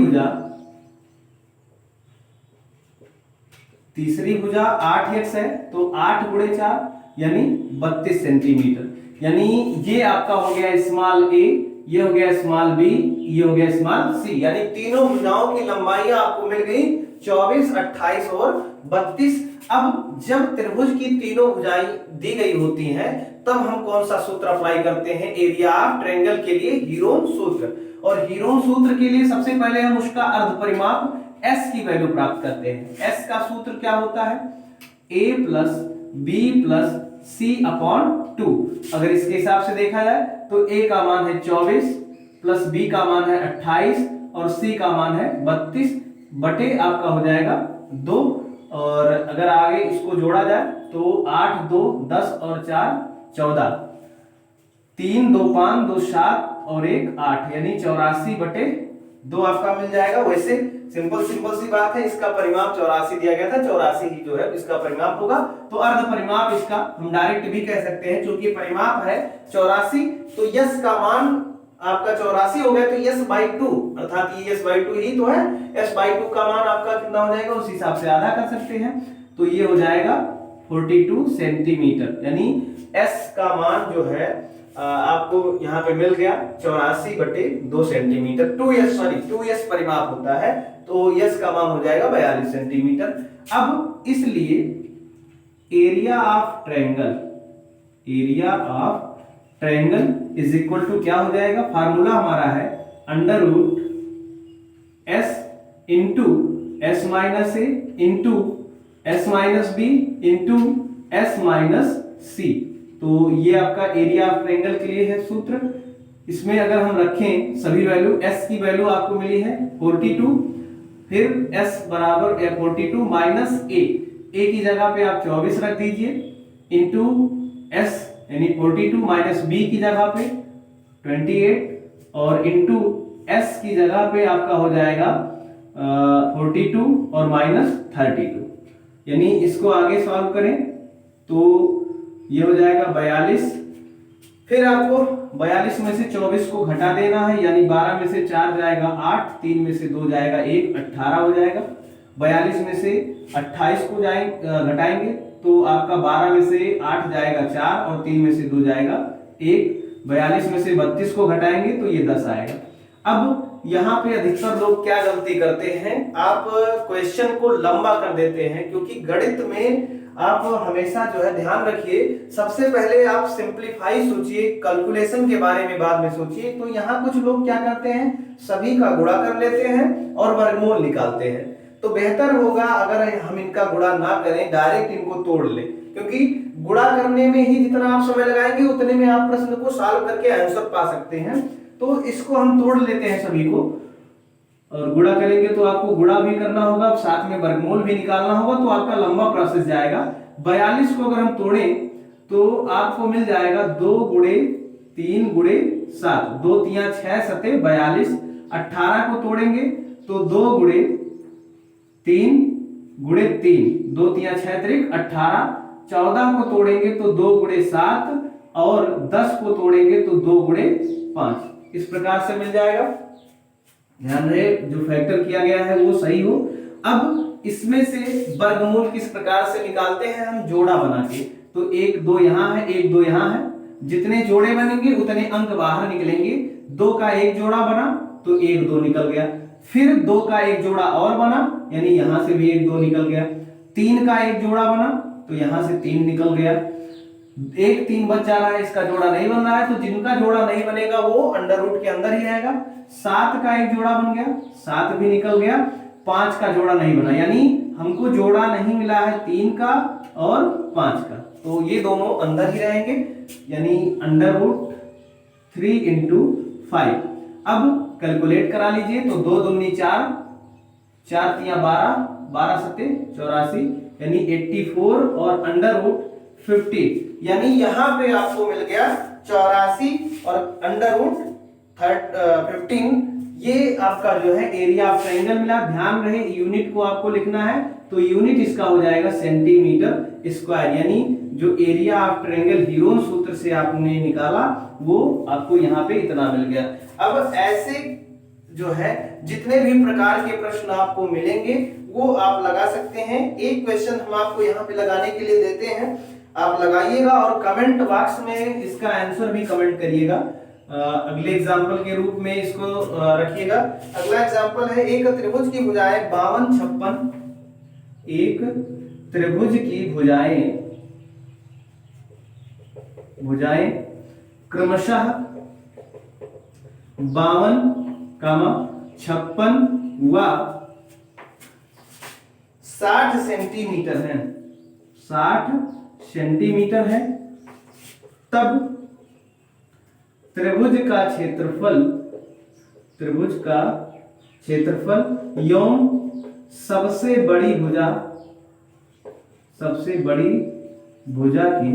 भुजा 8x है तो 8 गुणे 4 यानी 32 सेंटीमीटर। यानी ये आपका हो गया स्मॉल a, ये हो गया स्मॉल b, ये हो गया स्मॉल c। यानी तीनों भुजाओं की लंबाई आपको मिल गई 24, 28 और 32। अब जब त्रिभुज की तीनों भुजाएं दी गई होती हैं तब हम कौन सा सूत्र अप्लाई करते हैं एरिया ऑफ ट्रायंगल के लिए, हीरोन सूत्र। और हीरोन सूत्र के लिए सबसे पहले हम उसका अर्ध परिमाप s की वैल्यू प्राप्त करते हैं। s का सूत्र क्या होता है, a plus b plus c upon 2। अगर इसके हिसाब से देखा जाए तो a का मान है 24 प्लस b का मान है 28 और c का मान है 32 बटे आपका हो जाएगा 2। और अगर आगे इसको जोड़ा जाए तो 8 2 10 और 4 14, 3 2 5 2 7 और 1 8 यानी 84 बटे 2 आपका मिल जाएगा। वैसे सिंपल सी बात है, इसका परिमाप 84 दिया गया था, 84 ही जो है इसका परिमाप होगा। तो अर्ध परिमाप इसका हम डायरेक्ट भी कह सकते हैं, क्योंकि परिमाप है 84 तो यस का मान आपका 84 हो गया तो यस बाई 2 अर्थात ये यस बाई 2 ही तो है। यस बाई 2 का मान आपका कितना हो जाएगा उस हिसाब से आधा कर सकते हैं, तो ये हो जाएगा 42 सेंटीमीटर। यानी एस का मान जो है आपको यहाँ पे मिल गया 84 बटे 2 सेंटीमीटर। 2s परिमाप होता है तो यस का मान हो जाएगा 42 सेंटीमीटर। अब इसलिए area of triangle is equal to क्या हो जाएगा, फार्मूला हमारा है under root s into s minus a into s minus b into s minus c. तो ये आपका एरिया ऑफ ट्रायंगल के लिए है सूत्र। इसमें अगर हम रखें सभी वैल्यू, s की वैल्यू आपको मिली है 42, फिर s बराबर 42 माइनस a की जगह पे आप 24 रख दीजिए इंटू s यानी 42 माइनस b की जगह पे 28 और इंटू s की जगह पे आपका हो जाएगा 42 और माइनस 32। यानी इसको आगे सॉल्व करें तो ये हो जाएगा 42। फिर आपको 42 में से 24 को घटा देना है, यानी 12 में से 4 जाएगा 8, 3 में से 2 जाएगा 1, 18 हो जाएगा। 42 में से 28 को घटाएंगे तो आपका 12 में से 8 जाएगा 4 और 3 में से 2 जाएगा 1। 42 में से 32 को घटाएंगे तो ये 10 आएगा। अब यहाँ पे अधिकतर लोग क्या गलती करते हैं, आप क्वेश्चन को लंबा कर देते हैं, क्योंकि गणित में आप हमेशा जो है ध्यान रखिए, सबसे पहले आप सिंपलीफाई सोचिए, कैलकुलेशन के बारे में बाद में सोचिए। तो यहाँ कुछ लोग क्या करते हैं, सभी का गुणा कर लेते हैं और वर्गमूल निकालते हैं। तो बेहतर होगा अगर हम इनका गुणा ना करें, डायरेक्ट इनको तोड़ लें, क्योंकि गुणा करने में ही जितना आप समय लगाएंगे उतने में आप प्रश्न को सॉल्व करके आंसर पा सकते हैं। तो इसको हम तोड़ लेते हैं सभी को, और गुणा करेंगे तो आपको गुणा भी करना होगा, साथ में वर्गमूल भी निकालना होगा, तो आपका लंबा प्रोसेस जाएगा। 42 को अगर हम तोड़ें तो आपको मिल जाएगा 2 गुणे 3 गुणे 7, 2 3 6 7 42। 18 को तोड़ेंगे तो 2 गुणे 3 गुणे 3, 2 3 6 3 18। 14 को तोड़ेंगे तो 2 गुणे 7 और 10 को तोड़ेंगे तो 2 गुणे 5। इस प्रकार से मिल जाएगा। ध्यान रहे जो फैक्टर किया गया है वो सही हो। अब इसमें से वर्गमूल किस प्रकार से निकालते हैं हम, जोड़ा बना के। तो 1 2 यहाँ है, 1 2 यहाँ है, जितने जोड़े बनेंगे उतने अंक बाहर निकलेंगे। 2 का एक जोड़ा बना तो 1 2 निकल गया, फिर 2 का एक जोड़ा और बना यानी यहां से भी 1 2 निकल गया। 3 का एक जोड़ा बना तो यहां से 3 निकल गया। 1 3 बच जा रहा है, इसका जोड़ा नहीं बन रहा है, तो जिनका जोड़ा नहीं बनेगा वो अंडर रूट के अंदर ही आएगा। 7 का एक जोड़ा बन गया, 7 भी निकल गया। 5 का जोड़ा नहीं बना, यानी हमको जोड़ा नहीं मिला है 3 का और 5 का, तो ये दोनों अंदर ही रहेंगे, यानी √3 इंटू 5। अब कैलकुलेट करा लीजिए, तो 2 दूनी 4, 4 तिया 12, 12 सत्ते 84, यानी 84 और √50, यानी यहां पे आपको मिल गया 84 और √15, ये आपका जो है एरिया ऑफ ट्रायंगल मिला। ध्यान रहे यूनिट को आपको लिखना है, तो यूनिट इसका हो जाएगा सेंटीमीटर स्क्वायर, यानी जो एरिया ऑफ ट्रायंगल हीरोन सूत्र से आपने निकाला वो आपको यहाँ पे इतना मिल गया। अब ऐसे जो है जितने भी प्रकार के प्रश्न आपको मिलेंगे वो आप लगा सकते हैं। एक क्वेश्चन हम आपको यहाँ पे लगाने के लिए देते हैं, आप लगाइएगा और कमेंट बॉक्स में इसका आंसर भी कमेंट करिएगा। अगले एग्जाम्पल के रूप में इसको रखिएगा। अगला एग्जाम्पल है, एक त्रिभुज की भुजाएं 52, 56, एक त्रिभुज की भुजाएं क्रमशः 52, 56 व 60 सेंटीमीटर है, 60 सेंटीमीटर है, तब त्रिभुज का क्षेत्रफल एवं सबसे बड़ी भुजा की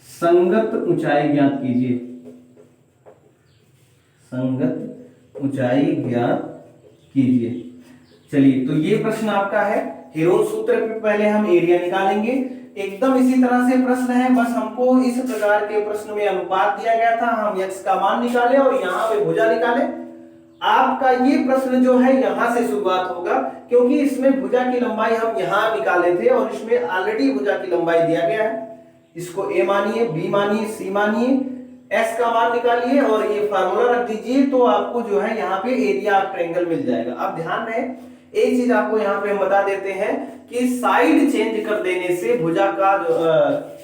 संगत ऊंचाई ज्ञात कीजिए, संगत ऊंचाई ज्ञात कीजिए। चलिए, तो ये प्रश्न आपका है। हीरोन सूत्र पे पहले हम एरिया निकालेंगे, एकदम इसी तरह से प्रश्न है, बस हमको इस प्रकार के प्रश्न में अनुपात दिया गया था, हम x का मान निकाले और यहाँ पे भुजा निकाले। आपका ये प्रश्न जो है यहाँ से शुरुआत होगा, क्योंकि इसमें भुजा की लंबाई हम यहाँ निकाले थे और इसमें ऑलरेडी भुजा की लंबाई दिया गया है। इसको a मानिए, b मानिए, c मानिए, s का मान निकालिए और ये फार्मूला रख दीजिए, तो आपको जो है यहाँ पे एरिया ऑफ ट्रायंगल मिल जाएगा। अब ध्यान रहे, एक चीज आपको यहाँ पे हम बता देते हैं कि साइड चेंज कर देने से भुजा का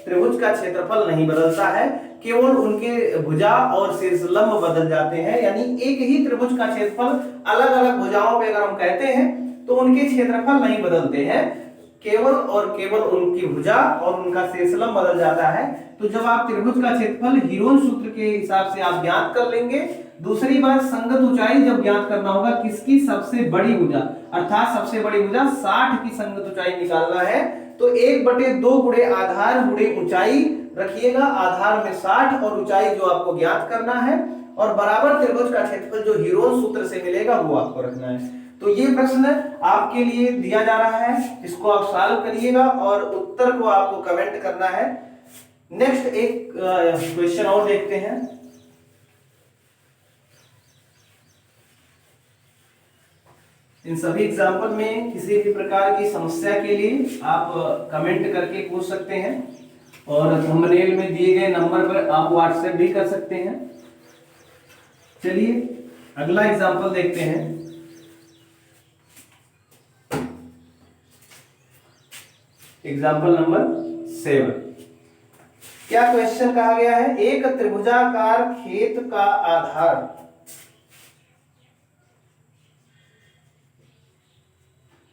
त्रिभुज का क्षेत्रफल नहीं बदलता है, केवल उनके भुजा और शीर्षलंब बदल जाते हैं। यानी एक ही त्रिभुज का क्षेत्रफल अलग अलग भुजाओं पे अगर हम कहते हैं तो उनके क्षेत्रफल नहीं बदलते हैं, केवल और केवल उनकी भुजा और उनका शीर्षलंब बदल जाता है। तो जब आप त्रिभुज का क्षेत्रफल हीरोन सूत्र के हिसाब से आप ज्ञात कर लेंगे। दूसरी बात, संगत ऊंचाई जब ज्ञात करना होगा, किसकी? सबसे बड़ी भुजा, अर्थात सबसे बड़ी भुजा 60 की संगत ऊंचाई निकालना है, तो 1/2 गुणे आधार गुणे ऊंचाई रखिएगा। आधार में 60 और ऊंचाई जो आपको ज्ञात करना है, और बराबर त्रिभुज का क्षेत्रफल जो हीरोन सूत्र से मिलेगा वो आपको रखना है। तो ये प्रश्न आपके लिए दिया जा रहा है, इसको आप सॉल्व करिएगा और उत्तर को आपको कमेंट करना है। नेक्स्ट एक क्वेश्चन और देखते हैं। इन सभी एग्जाम्पल में किसी भी प्रकार की समस्या के लिए आप कमेंट करके पूछ सकते हैं और थंबनेल में दिए गए नंबर पर आप व्हाट्सएप भी कर सकते हैं। चलिए अगला एग्जाम्पल देखते हैं। Example number 7। क्या क्वेश्चन कहा गया है? एक त्रिभुजाकार खेत का आधार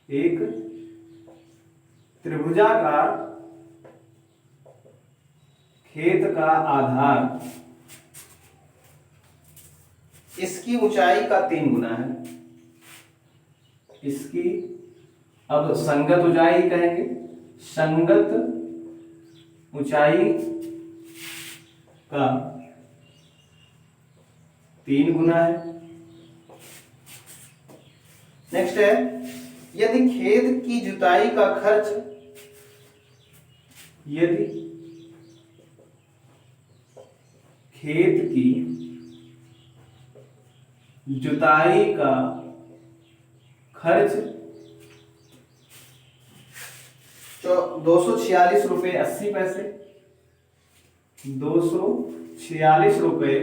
एक त्रिभुजाकार खेत का आधार इसकी ऊंचाई का 3 गुना है। इसकी अब संगत ऊंचाई कहेंगे, संगत ऊंचाई का 3 गुना है। नेक्स्ट है, यदि खेत की जुताई का खर्च यदि खेत की जुताई का खर्च 246 रुपये 80 पैसे, 246 रुपये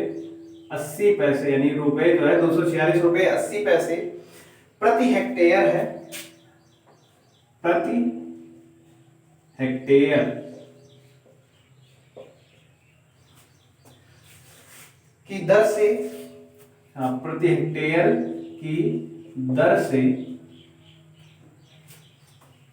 80 पैसे, यानी रुपए जो है 246 रुपये 80 पैसे प्रति हेक्टेयर है, प्रति हेक्टेयर की दर से, प्रति हेक्टेयर की दर से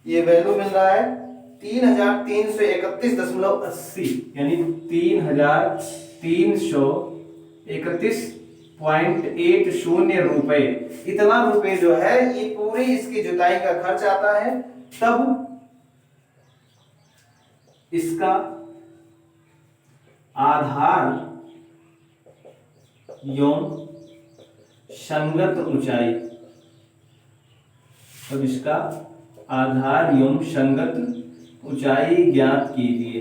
ये वैल्यू मिल रहा है 3331.80, यानी 3331.80 रुपए, इतना रुपए जो है ये पूरी इसकी जुताई का खर्च आता है। तब इसका आधार एवं संगत ऊंचाई, तब इसका आधार एवं संगत ऊंचाई ज्ञात कीजिए।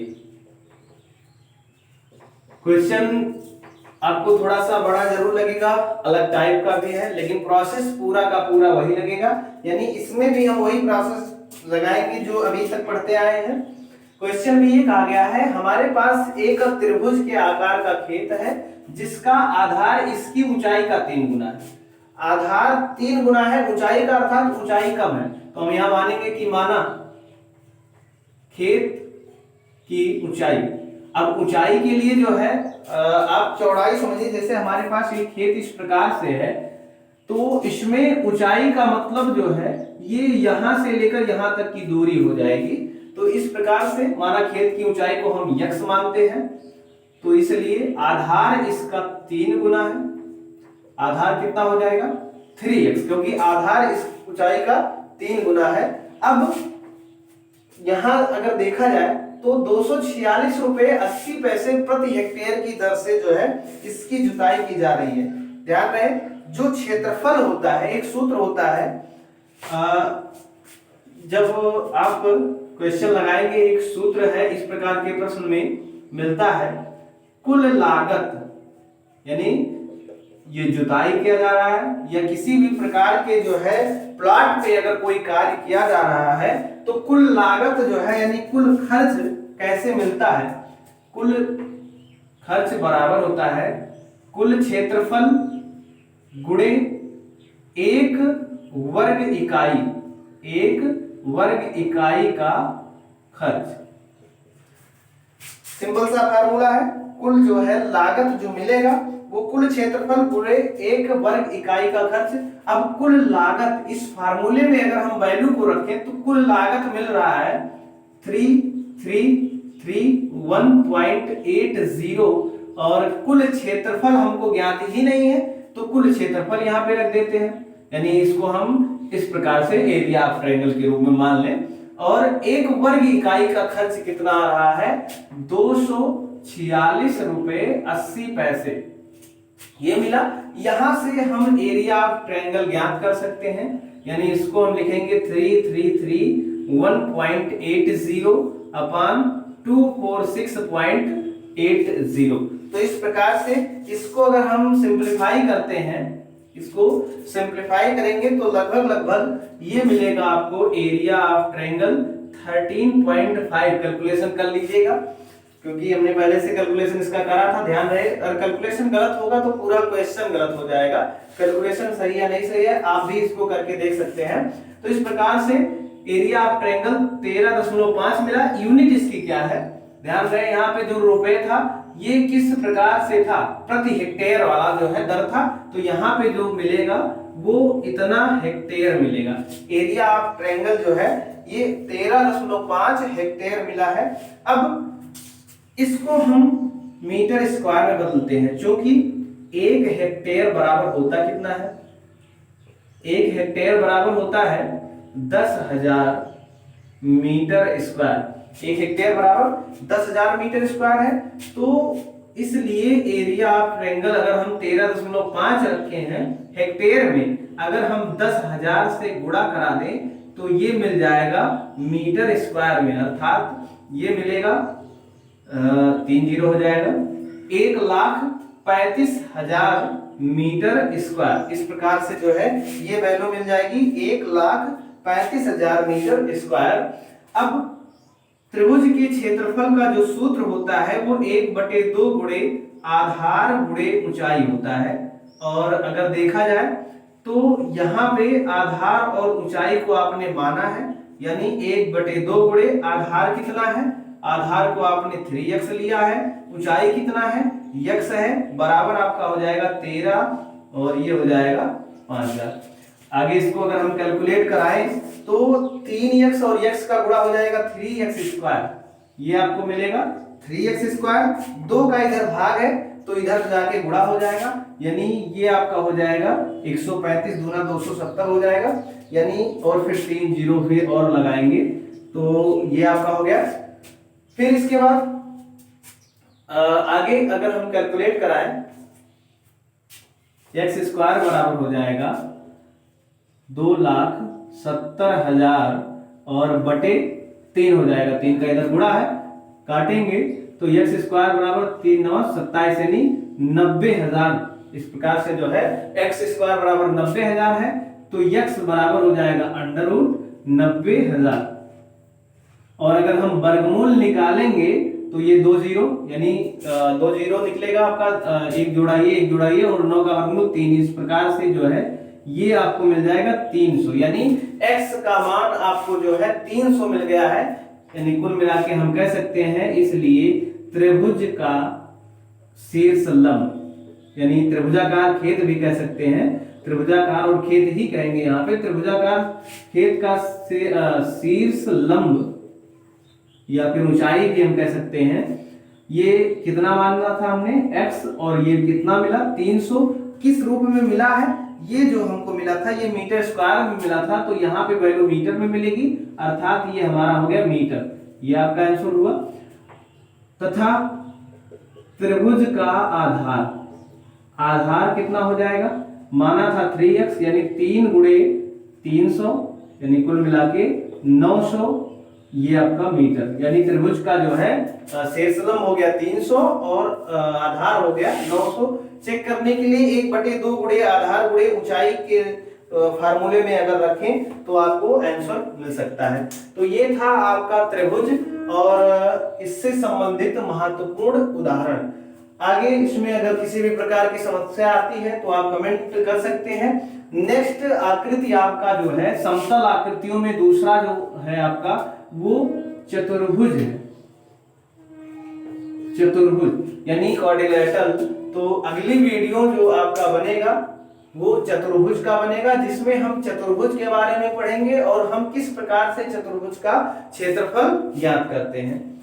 क्वेश्चन आपको थोड़ा सा बड़ा जरूर लगेगा, अलग टाइप का भी है, लेकिन प्रोसेस पूरा का पूरा वही लगेगा, यानी इसमें भी हम वही प्रोसेस लगाएंगे जो अभी तक पढ़ते आए हैं। क्वेश्चन भी ये कहा गया है, हमारे पास एक त्रिभुज के आकार का खेत है जिसका आधार इसकी ऊंचाई का 3 गुना है। आधार 3 गुना है ऊंचाई का, अर्थात ऊंचाई कम है, तो हम यहां मानेंगे कि माना खेत की ऊंचाई। अब ऊंचाई के लिए जो है आप चौड़ाई समझिए, जैसे हमारे पास ये खेत इस प्रकार से है, तो इसमें ऊंचाई का मतलब जो है ये यहां से लेकर यहां तक की दूरी हो जाएगी। तो इस प्रकार से माना खेत की ऊंचाई को हम यक्स मानते हैं, तो इसलिए आधार इसका 3 गुना है। आधार कितना हो जाएगा 3x, क्योंकि आधार इस ऊंचाई का 3 गुना है। अब यहां अगर देखा जाए तो 246.80 प्रति हेक्टेयर की दर से जो है इसकी जुताई की जा रही है। ध्यान रहे, जो क्षेत्रफल होता है, एक सूत्र होता है, जब आप क्वेश्चन लगाएंगे एक सूत्र है इस प्रकार के प्रश्न में मिलता है, कुल लागत, यानी ये जुताई किया जा रहा है या किसी भी प्रकार के जो है प्लॉट पे अगर कोई कार्य किया जा रहा है तो कुल लागत जो है यानी कुल खर्च कैसे मिलता है। कुल खर्च बराबर होता है कुल क्षेत्रफल गुणे एक वर्ग इकाई का खर्च। सिंपल सा फार्मूला है, कुल जो है लागत जो मिलेगा वो कुल क्षेत्रफल गुणे एक वर्ग इकाई का खर्च। अब कुल लागत इस फार्मूले में अगर हम वैल्यू को रखें तो कुल लागत मिल रहा है 3331.80 और कुल क्षेत्रफल हमको ज्ञात ही नहीं है, तो कुल क्षेत्रफल यहाँ पे रख देते हैं, यानी इसको हम इस प्रकार से एरिया ऑफ ट्रायंगल के रूप में मान लें। और एक वर्ग इकाई का खर्च कितना आ रहा है 246.80 ये मिला। यहां से हम एरिया ऑफ ट्रायंगल ज्ञात कर सकते हैं, यानी इसको हम लिखेंगे 3331.80 अपान 246.80। तो इस प्रकार से इसको अगर हम सिंप्लीफाई करते हैं, इसको सिंप्लीफाई करेंगे तो लगभग ये मिलेगा आपको एरिया ऑफ ट्रायंगल 13.5। कैलकुलेशन कर लीजिएगा क्योंकि हमने पहले से कैलकुलेशन इसका करा था, ध्यान रहे, अगर कैलकुलेशन गलत होगा तो पूरा क्वेश्चन गलत हो जाएगा। कैलकुलेशन सही है नहीं सही है आप भी इसको करके देख सकते हैं। तो इस प्रकार से एरिया ऑफ ट्रायंगल 13.5 मिला। यूनिट इसकी क्या है, ध्यान रहे, यहाँ पे जो रुपए था ये किस प्रकार से था, प्रति हेक्टेयर वाला जो है दर था, तो यहाँ पे जो मिलेगा वो इतना हेक्टेयर मिलेगा। एरिया ऑफ ट्रायंगल जो है ये 13.5 हेक्टेयर मिला है। अब इसको हम मीटर स्क्वायर में बदलते हैं, क्योंकि 1 हेक्टेयर बराबर होता कितना है, 1 हेक्टेयर बराबर होता है 10,000 मीटर स्क्वायर। 1 हेक्टेयर बराबर 10,000 मीटर स्क्वायर है। तो इसलिए एरिया ऑफ ट्रायंगल अगर हम 13.5 रखे हैं हेक्टेयर में, अगर हम 10,000 से गुणा करा दें तो ये मिल जाएगा मीटर स्क्वायर में, अर्थात ये मिलेगा 3 जीरो हो जाएगा 1,35,000 मीटर स्क्वायर। इस प्रकार से जो है ये वैल्यू मिल जाएगी 1,35,000 मीटर स्क्वायर। अब त्रिभुज के क्षेत्रफल का जो सूत्र होता है वो 1/2 गुणे आधार गुणे ऊंचाई होता है। और अगर देखा जाए तो यहाँ पे आधार और ऊंचाई को आपने माना है, यानी 1/2 गुणे आधार कितना है, आधार को आपने 3x लिया है, ऊंचाई कितना है x है, बराबर आपका हो जाएगा 13 और ये हो जाएगा 5000। आगे इसको अगर हम कैलकुलेट कराएं तो 3x और x का गुणा हो जाएगा 3x², ये आपको मिलेगा 3x²। 2 का इधर भाग है तो इधर जाके गुणा हो जाएगा, यानी ये आपका हो जाएगा 135 दूना 270 हो जाएगा, यानी और फिर 3 जीरो फिर और लगाएंगे तो ये आपका हो गया। फिर इसके बाद आगे अगर हम कैलकुलेट कराएं x² बराबर हो जाएगा 2,70,000 और बटे 3 हो जाएगा, 3 का इधर गुणा है, काटेंगे तो x² बराबर 3 9 27 यानी 90,000। इस प्रकार से जो है x² बराबर 90,000 है तो x बराबर हो जाएगा √90,000। और अगर हम वर्गमूल निकालेंगे तो ये 2 जीरो यानी 2 जीरो निकलेगा आपका, एक जोड़ाइए और 9 का वर्गमूल 3, इस प्रकार से जो है ये आपको मिल जाएगा 300, यानी x का मान आपको जो है 300 मिल गया है। यानी कुल मिला के हम कह सकते हैं, इसलिए त्रिभुज का शीर्ष लंब यानी त्रिभुजाकार खेत भी कह सकते हैं, त्रिभुजाकार और खेत ही कहेंगे यहाँ पे, त्रिभुजाकार खेत का शीर्ष लंब या फिर ऊंचाई भी हम कह सकते हैं। ये कितना माना था हमने x और ये कितना मिला 300, किस रूप में मिला है, ये जो हमको मिला था ये मीटर स्क्वायर में मिला था, तो यहाँ पे वैल्यू मीटर में मिलेगी, अर्थात ये हमारा हो गया मीटर, ये आपका आंसर हुआ। तथा त्रिभुज का आधार कितना हो जाएगा, माना था 3x यानी 3 गुणे 300 यानी कुल मिला के 900, ये आपका मीटर, यानी त्रिभुज का जो है शीर्षलंब हो गया 300 और आधार हो गया 900। चेक करने के लिए 1/2 गुणे आधार गुणे ऊंचाई के फार्मूले में अगर रखें तो आपको आंसर मिल सकता है। तो ये था आपका त्रिभुज और इससे संबंधित महत्वपूर्ण उदाहरण। आगे इसमें अगर किसी भी प्रकार की समस्या आती है तो आप कमेंट कर सकते हैं। नेक्स्ट आकृति आपका जो है समतल आकृतियों में दूसरा जो है आपका वो चतुर्भुज है, चतुर्भुज यानी क्वाड्रिलेटरल। तो अगली वीडियो जो आपका बनेगा वो चतुर्भुज का बनेगा, जिसमें हम चतुर्भुज के बारे में पढ़ेंगे और हम किस प्रकार से चतुर्भुज का क्षेत्रफल ज्ञात करते हैं।